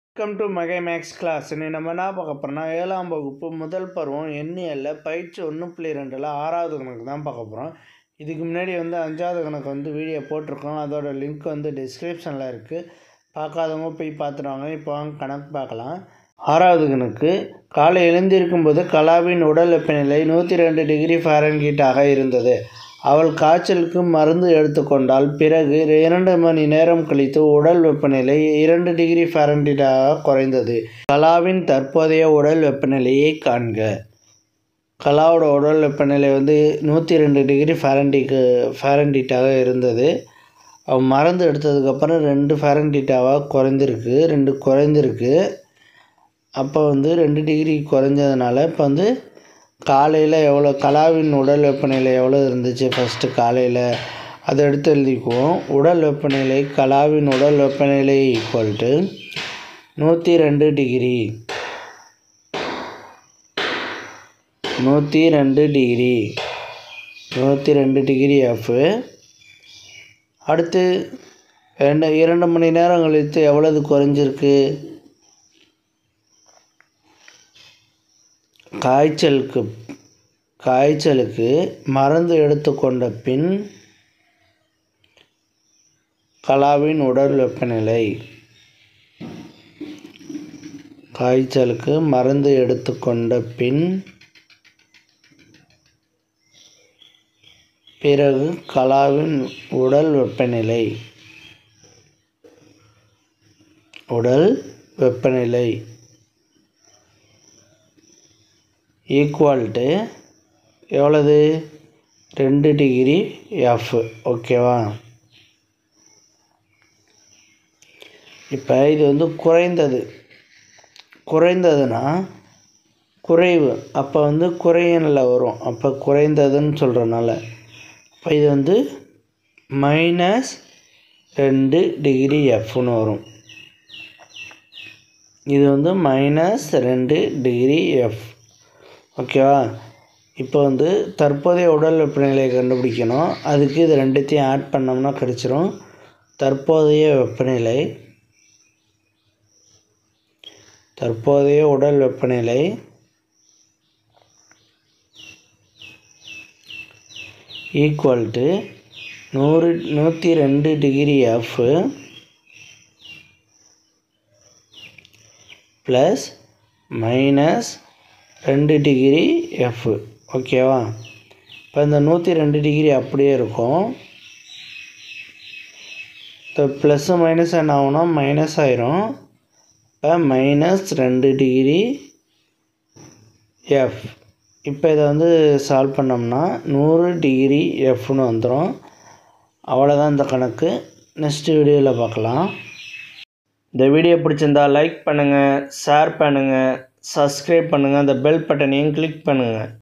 Welcome to மகை maths class. இன்னைக்கு நம்ம என்ன பார்க்க போகிறோம்னா 7ஆம் வகுப்பு முதல் பருவம் எண்ணியல்ல பயிற்சி 1.2ல் 6வது கணக்கு தான் பார்க்க போகிறோம். இதுக்கு முன்னாடி 5வது கணக்கு வீடியோ போட்டிருக்கோம். அதோட லிங்க் டிஸ்கிரிப்ஷனில் இருக்குது. பார்க்காதவங்க போய் பார்த்துடுவாங்க. இப்போ வாங்க கணக்கு பார்க்கலாம். 6வது கணக்கு. காலை எழுந்திருக்கும் போது கலாவின் உடல் வெப்பநிலை 102 டிகிரி ஃபாரன்ஹீட்டாக இருந்தது. அவள் காய்ச்சலுக்கு மருந்து எடுத்துக்கொண்டால் பிறகு 2 மணி நேரம் கழித்து உடல் வெப்பநிலை 2 டிகிரி ஃபாரன்ஹீட்டாக குறைந்தது. கலாவின் தற்போதைய உடல் வெப்பநிலையை காண்க. கலாவோட உடல் வெப்பநிலை 102 டிகிரி ஃபாரன்ஹீட்டாக இருந்தது. அவள் மருந்து எடுத்ததுக்கப்புறம் 2 ஃபாரன்ஹீட்டாக குறைந்திருக்கு. அப்போ 2 டிகிரி குறைஞ்சதுனால இப்போ காலையில் எவ்வளோ கலாவின் உடல் வெப்பநிலை எவ்வளோ இருந்துச்சு ஃபஸ்ட்டு காலையில் அதை எடுத்து எழுதிக்குவோம். உடல் வெப்பநிலை கலாவின் உடல் வெப்பநிலை equal to 102 degree 102 degree F. அடுத்து 2 மணி நேரம் கழித்து எவ்வளவு குறைஞ்சிருக்கு? காய்ச்சலுக்கு மருந்து எடுத்துக்கொண்ட பின் கலாவின் உடல் வெப்பநிலை காய்ச்சலுக்கு மருந்து எடுத்துக்கொண்ட பின் பிறகு கலாவின் உடல் வெப்பநிலை ஈக்குவல் டு எவ்வளவு? 2 டிகிரி எஃப். ஓகேவா? இப்போ இது குறைந்ததுன்னா குறைவு. அப்போ குறையனில் வரும். அப்போ குறைந்ததுன்னு சொல்கிறனால இப்போ இது -2 டிகிரி எஃப்னு வரும். இது -2 டிகிரி எஃப். ஓகேவா? இப்போ தற்போதைய உடல் வெப்பநிலையை கண்டுபிடிக்கணும். அதுக்கு இது ரெண்டுத்தையும் ஆட் பண்ணோம்னா கிடச்சிரும். தற்போதைய உடல் வெப்பநிலை equal to 102 degree F plus -2 degree F. ஓகேவா? இப்போ இந்த 102 டிகிரி அப்படியே இருக்கும். இப்போ ப்ளஸ்ஸு மைனஸ் என்ன ஆகும்னா மைனஸ் ஆயிரும். இப்போ -2 டிகிரி எஃப். இப்போ இதை சால்வ் பண்ணோம்னா 100 டிகிரி எஃப்னு வந்துடும். அவ்வளோதான் இந்த கணக்கு. நெக்ஸ்ட் வீடியோவில் பார்க்கலாம். இந்த வீடியோ பிடிச்சிருந்தா லைக் பண்ணுங்கள், ஷேர் பண்ணுங்கள், சப்ஸ்கிரைப் பண்ணுங்கள், அந்த பெல் பட்டனையும் கிளிக் பண்ணுங்கள்.